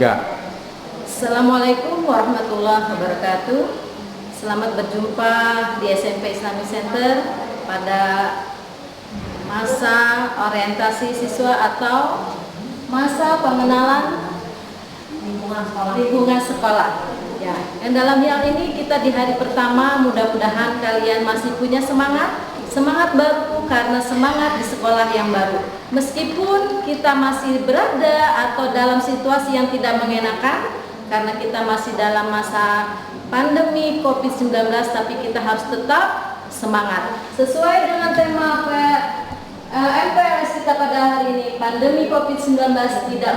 Ya. Assalamualaikum warahmatullahi wabarakatuh. Selamat berjumpa di SMP Islamic Center pada masa orientasi siswa atau masa pengenalan lingkungan sekolah. Ya, yang dalam hal ini kita di hari pertama mudah-mudahan kalian masih punya semangat baru karena semangat di sekolah yang baru. Meskipun kita masih berada atau dalam situasi yang tidak mengenakan karena kita masih dalam masa pandemi COVID-19, tapi kita harus tetap semangat. Sesuai dengan tema MPLS kita pada hari ini, pandemi COVID-19 tidak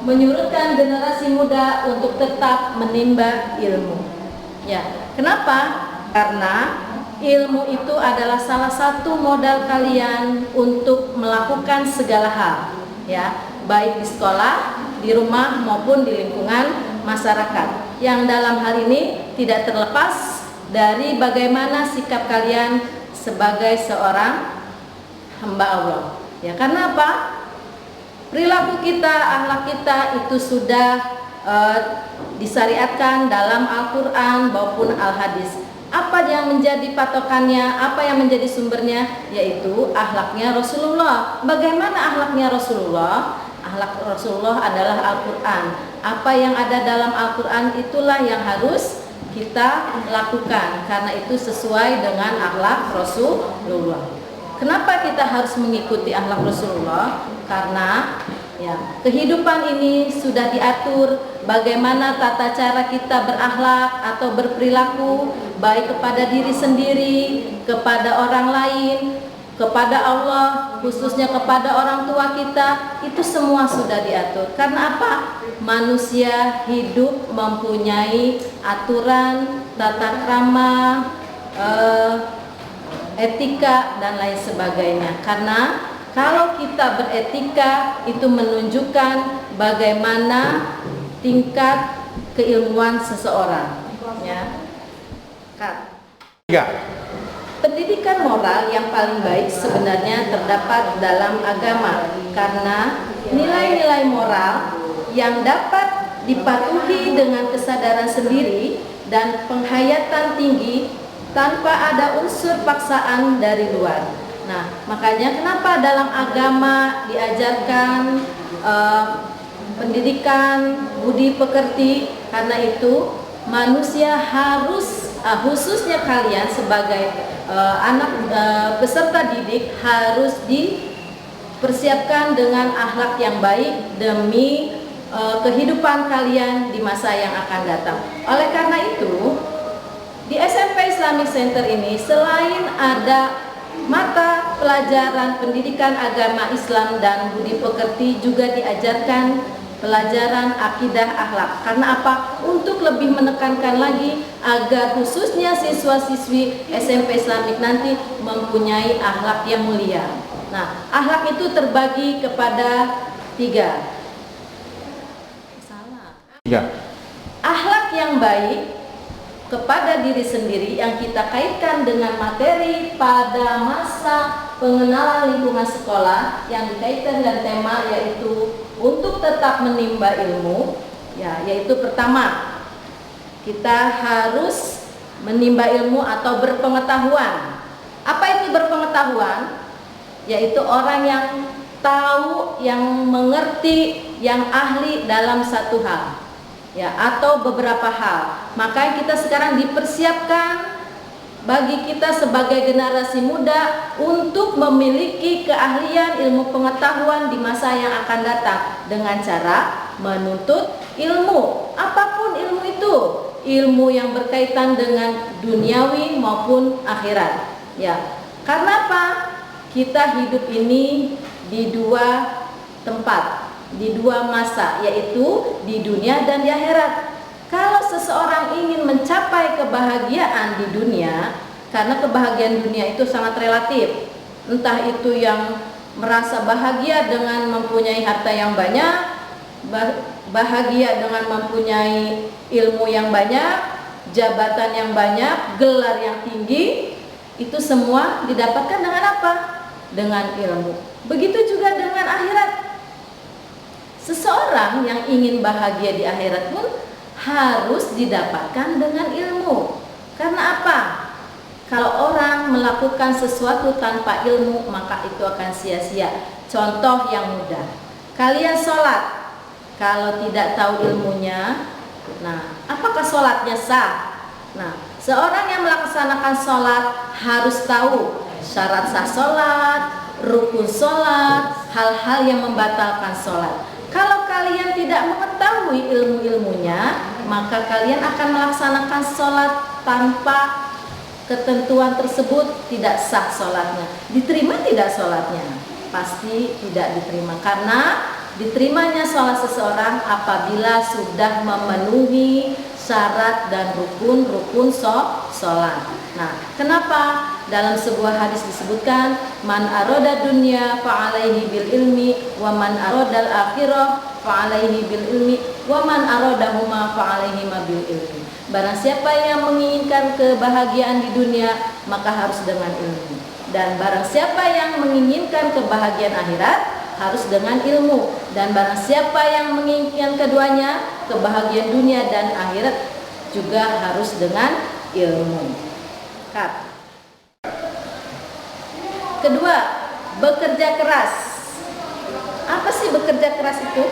menyurutkan generasi muda untuk tetap menimba ilmu. Ya, kenapa? Karena ilmu itu adalah salah satu modal kalian untuk melakukan segala hal, ya, baik di sekolah, di rumah maupun di lingkungan masyarakat. Yang dalam hal ini tidak terlepas dari bagaimana sikap kalian sebagai seorang hamba Allah. Ya, karena apa? Perilaku kita, akhlak kita itu sudah disyariatkan dalam Al-Quran maupun Al-Hadis. Apa yang menjadi patokannya, apa yang menjadi sumbernya, yaitu akhlaknya Rasulullah. Bagaimana akhlaknya Rasulullah? Akhlak Rasulullah adalah Al-Quran. Apa yang ada dalam Al-Quran itulah yang harus kita lakukan, karena itu sesuai dengan akhlak Rasulullah. Kenapa kita harus mengikuti akhlak Rasulullah? Karena ya, kehidupan ini sudah diatur bagaimana tata cara kita berakhlak atau berperilaku, baik kepada diri sendiri, kepada orang lain, kepada Allah, khususnya kepada orang tua kita. Itu semua sudah diatur. Karena apa? Manusia hidup mempunyai aturan, tata krama, etika dan lain sebagainya. Karena kalau kita beretika itu menunjukkan bagaimana tingkat keilmuan seseorang, ya. Ya. Pendidikan moral yang paling baik sebenarnya terdapat dalam agama, karena nilai-nilai moral yang dapat dipatuhi dengan kesadaran sendiri dan penghayatan tinggi tanpa ada unsur paksaan dari luar. Nah, makanya kenapa dalam agama diajarkan pendidikan budi pekerti, karena itu manusia harus khususnya kalian sebagai anak peserta didik harus dipersiapkan dengan akhlak yang baik demi kehidupan kalian di masa yang akan datang. Oleh karena itu, di SMP Islamic Center ini selain ada mata pelajaran pendidikan agama Islam dan budi pekerti, juga diajarkan pelajaran akidah akhlak. Karena apa? Untuk lebih menekankan lagi agar khususnya siswa-siswi SMP Islamic nanti mempunyai akhlak yang mulia. Nah, akhlak itu terbagi kepada tiga. Akhlak yang baik kepada diri sendiri yang kita kaitkan dengan materi pada masa pengenalan lingkungan sekolah yang dikaitkan dengan tema yaitu untuk tetap menimba ilmu, ya, yaitu pertama, kita harus menimba ilmu atau berpengetahuan. Apa itu berpengetahuan? Yaitu orang yang tahu, yang mengerti, yang ahli dalam satu hal, ya, atau beberapa hal. Maka kita sekarang dipersiapkan bagi kita sebagai generasi muda untuk memiliki keahlian ilmu pengetahuan di masa yang akan datang dengan cara menuntut ilmu. Apapun ilmu itu, ilmu yang berkaitan dengan duniawi maupun akhirat. Ya, karena apa? Kita hidup ini di dua tempat, di dua masa, yaitu di dunia dan di akhirat. Kalau seseorang ingin mencapai kebahagiaan di dunia, karena kebahagiaan dunia itu sangat relatif, entah itu yang merasa bahagia dengan mempunyai harta yang banyak, bahagia dengan mempunyai ilmu yang banyak, jabatan yang banyak, gelar yang tinggi, itu semua didapatkan dengan apa? Dengan ilmu. Begitu juga dengan akhirat. Seseorang yang ingin bahagia di akhirat pun harus didapatkan dengan ilmu. Karena apa? Kalau orang melakukan sesuatu tanpa ilmu, maka itu akan sia-sia. Contoh yang mudah, kalian sholat, kalau tidak tahu ilmunya, nah apakah sholatnya sah? Nah, seorang yang melaksanakan sholat harus tahu syarat sah sholat, rukun sholat, hal-hal yang membatalkan sholat. Kalau kalian tidak mengetahui ilmu-ilmunya, maka kalian akan melaksanakan sholat tanpa ketentuan tersebut, tidak sah sholatnya. Diterima tidak sholatnya? Pasti tidak diterima, karena diterimanya sholat seseorang apabila sudah memenuhi syarat dan rukun-rukun sholat. Nah, kenapa? Dalam sebuah hadis disebutkan, man aroda dunya fa'alaihi bil ilmi, wa man arodal akhirah fa'alaihi bil ilmi, wa man arodahuma fa'alaihi bil ilmi. Barang siapa yang menginginkan kebahagiaan di dunia, maka harus dengan ilmu. Dan barang siapa yang menginginkan kebahagiaan akhirat, harus dengan ilmu. Dan barang siapa yang menginginkan keduanya, kebahagiaan dunia dan akhirat, juga harus dengan ilmu. Kedua, bekerja keras. Apa sih bekerja keras itu?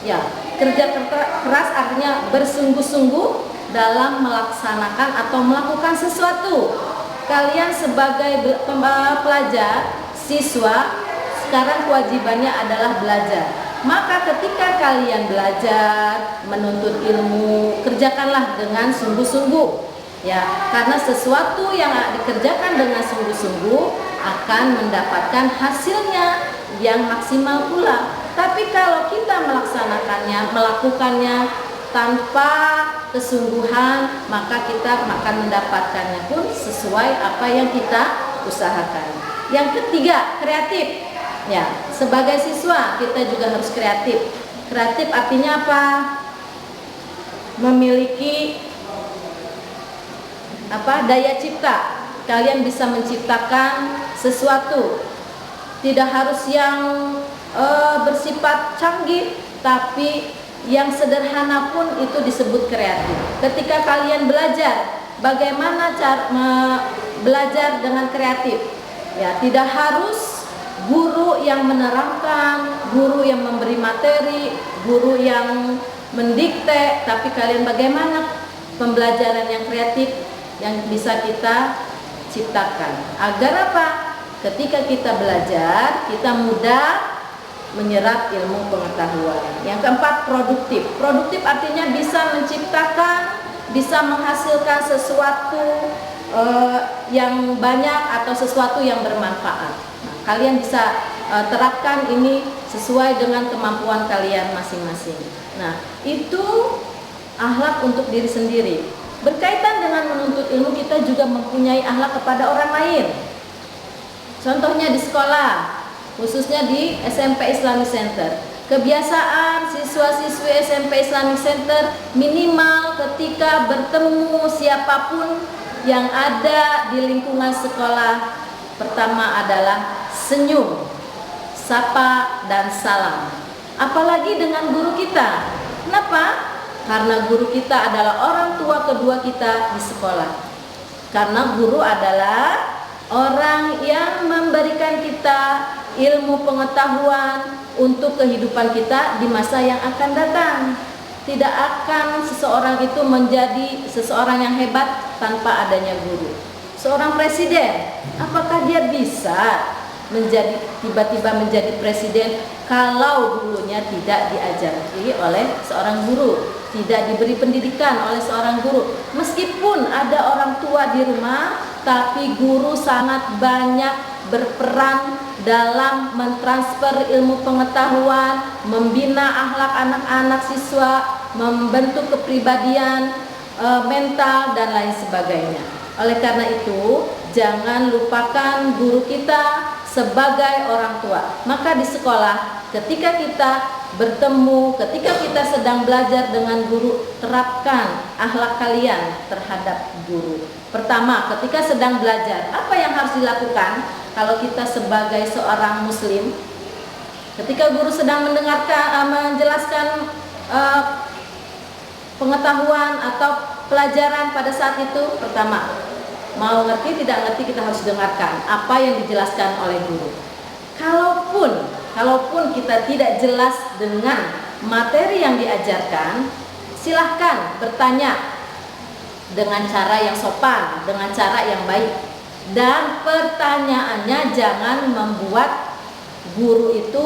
Ya, kerja keras artinya bersungguh-sungguh dalam melaksanakan atau melakukan sesuatu. Kalian sebagai pelajar, siswa, sekarang kewajibannya adalah belajar. Maka ketika kalian belajar, menuntut ilmu, kerjakanlah dengan sungguh-sungguh. Ya, karena sesuatu yang dikerjakan dengan sungguh-sungguh akan mendapatkan hasilnya yang maksimal pula. Tapi kalau kita melakukannya tanpa kesungguhan, maka kita akan mendapatkannya pun sesuai apa yang kita usahakan. Yang ketiga, kreatif. Ya, sebagai siswa kita juga harus kreatif. Kreatif artinya apa? Memiliki daya cipta. Kalian bisa menciptakan sesuatu. Tidak harus yang bersifat canggih, tapi yang sederhana pun itu disebut kreatif. Ketika kalian belajar, bagaimana cara belajar dengan kreatif? Ya, tidak harus guru yang menerangkan, guru yang memberi materi, guru yang mendikte, tapi kalian bagaimana pembelajaran yang kreatif yang bisa kita ciptakan. Agar apa? Ketika kita belajar, kita mudah menyerap ilmu pengetahuan. Yang keempat, produktif. Produktif artinya bisa menciptakan, bisa menghasilkan sesuatu yang banyak atau sesuatu yang bermanfaat. Nah, kalian bisa terapkan ini sesuai dengan kemampuan kalian masing-masing. Nah, itu akhlak untuk diri sendiri. Berkaitan dengan menuntut ilmu, kita juga mempunyai akhlak kepada orang lain. Contohnya di sekolah, khususnya di SMP Islamic Center. Kebiasaan siswa-siswi SMP Islamic Center minimal ketika bertemu siapapun yang ada di lingkungan sekolah, pertama adalah senyum, sapa, dan salam. Apalagi dengan guru kita. Kenapa? Karena guru kita adalah orang tua kedua kita di sekolah. Karena guru adalah orang yang memberikan kita ilmu pengetahuan untuk kehidupan kita di masa yang akan datang. Tidak akan seseorang itu menjadi seseorang yang hebat tanpa adanya guru. Seorang presiden, apakah dia bisa tiba-tiba menjadi presiden kalau dulunya tidak diajari oleh seorang guru, tidak diberi pendidikan oleh seorang guru? Meskipun ada orang tua di rumah, tapi guru sangat banyak berperan dalam mentransfer ilmu pengetahuan, membina akhlak anak-anak siswa, membentuk kepribadian, mental, dan lain sebagainya. Oleh karena itu, jangan lupakan guru kita sebagai orang tua. Maka di sekolah, ketika kita bertemu, ketika kita sedang belajar dengan guru, terapkan akhlak kalian terhadap guru. Pertama, ketika sedang belajar, apa yang harus dilakukan? Kalau kita sebagai seorang muslim, Ketika guru sedang menjelaskan pengetahuan atau pelajaran pada saat itu, pertama, mau ngerti tidak ngerti kita harus dengarkan apa yang dijelaskan oleh guru. Kalaupun kita tidak jelas dengan materi yang diajarkan, silahkan bertanya dengan cara yang sopan, dengan cara yang baik. Dan pertanyaannya jangan membuat guru itu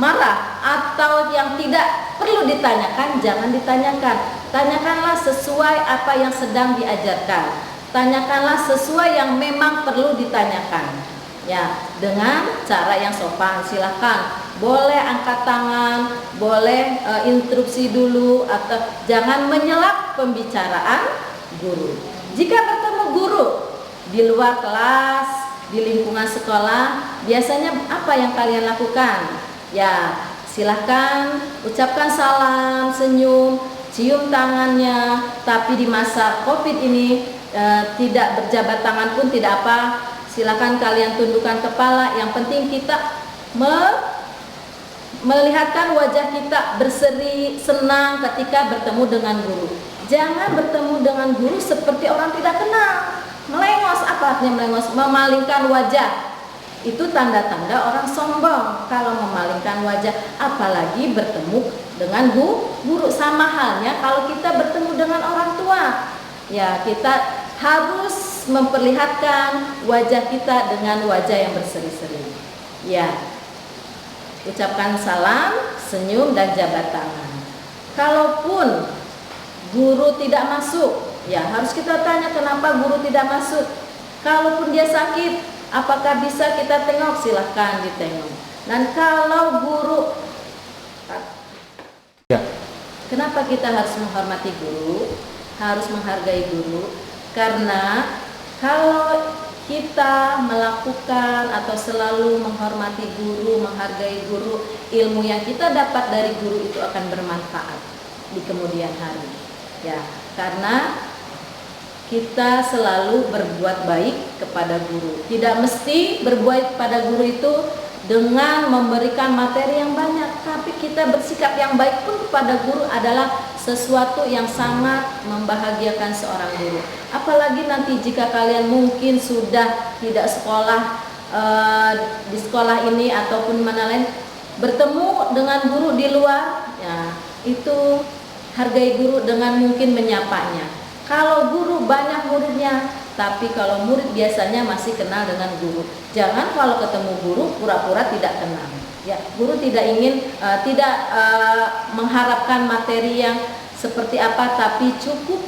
marah, atau yang tidak perlu ditanyakan jangan ditanyakan. Tanyakanlah sesuai apa yang sedang diajarkan. Tanyakanlah sesuai yang memang perlu ditanyakan. Ya, dengan cara yang sopan. Silahkan, boleh angkat tangan, boleh interupsi dulu, atau jangan menyela pembicaraan guru. Jika bertemu guru di luar kelas, di lingkungan sekolah, biasanya apa yang kalian lakukan? Ya, silahkan ucapkan salam, senyum, cium tangannya. Tapi di masa COVID ini tidak berjabat tangan pun tidak apa. Silahkan kalian tundukkan kepala. Yang penting kita melihatkan wajah kita berseri senang ketika bertemu dengan guru. Jangan bertemu dengan guru seperti orang tidak kenal, melengos. Apa artinya melengos? Memalingkan wajah. Itu tanda-tanda orang sombong kalau memalingkan wajah, apalagi bertemu dengan guru. Sama halnya kalau kita bertemu dengan orang tua. Ya, kita harus memperlihatkan wajah kita dengan wajah yang berseri-seri. Ya, ucapkan salam, senyum, dan jabat tangan. Kalaupun guru tidak masuk, ya harus kita tanya kenapa guru tidak masuk. Kalaupun dia sakit, apakah bisa kita tengok? Silahkan ditengok. Dan kalau guru, kenapa kita harus menghormati guru, harus menghargai guru? Karena kalau kita melakukan atau selalu menghormati guru, menghargai guru, ilmu yang kita dapat dari guru itu akan bermanfaat di kemudian hari. Ya, karena kita selalu berbuat baik kepada guru. Tidak mesti berbuat pada guru itu dengan memberikan materi yang banyak, tapi kita bersikap yang baik pun kepada guru adalah sesuatu yang sangat membahagiakan seorang guru. Apalagi nanti jika kalian mungkin sudah tidak sekolah di sekolah ini ataupun mana lain, bertemu dengan guru di luar, ya itu hargai guru dengan mungkin menyapanya. Kalau guru banyak muridnya, tapi kalau murid biasanya masih kenal dengan guru. Jangan kalau ketemu guru pura-pura tidak kenal. Ya, guru tidak ingin mengharapkan materi yang seperti apa, tapi cukup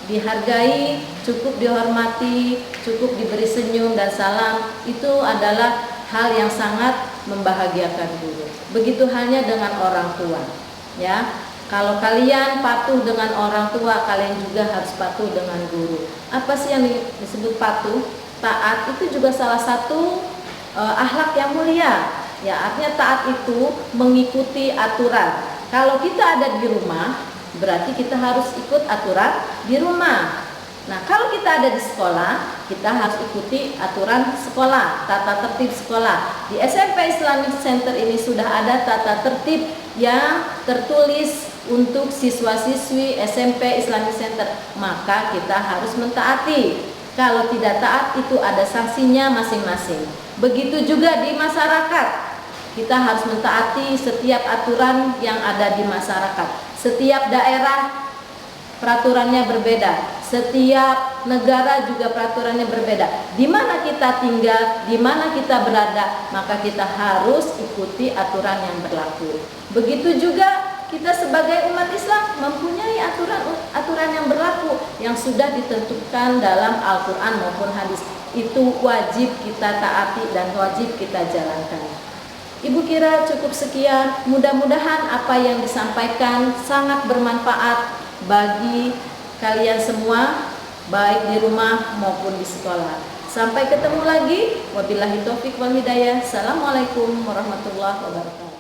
dihargai, cukup dihormati, cukup diberi senyum dan salam. Itu adalah hal yang sangat membahagiakan guru. Begitu halnya dengan orang tua. Ya. Kalau kalian patuh dengan orang tua, kalian juga harus patuh dengan guru. Apa sih yang disebut patuh? Taat itu juga salah satu akhlak yang mulia. Ya, artinya taat itu mengikuti aturan. Kalau kita ada di rumah, berarti kita harus ikut aturan di rumah. Nah, kalau kita ada di sekolah, kita harus ikuti aturan sekolah, tata tertib sekolah. Di SMP Islamic Center ini sudah ada tata tertib yang tertulis untuk siswa-siswi SMP Islamic Center, maka kita harus mentaati. Kalau tidak taat itu ada sanksinya masing-masing. Begitu juga di masyarakat, kita harus mentaati setiap aturan yang ada di masyarakat. Setiap daerah peraturannya berbeda, setiap negara juga peraturannya berbeda. Di mana kita tinggal, di mana kita berada, maka kita harus ikuti aturan yang berlaku. Begitu juga kita sebagai umat Islam mempunyai aturan yang berlaku yang sudah ditentukan dalam Al-Quran maupun hadis. Itu wajib kita taati dan wajib kita jalankan. Ibu kira cukup sekian. Mudah-mudahan apa yang disampaikan sangat bermanfaat bagi kalian semua, baik di rumah maupun di sekolah. Sampai ketemu lagi. Wabillahi taufiq wal hidayah. Assalamualaikum warahmatullahi wabarakatuh.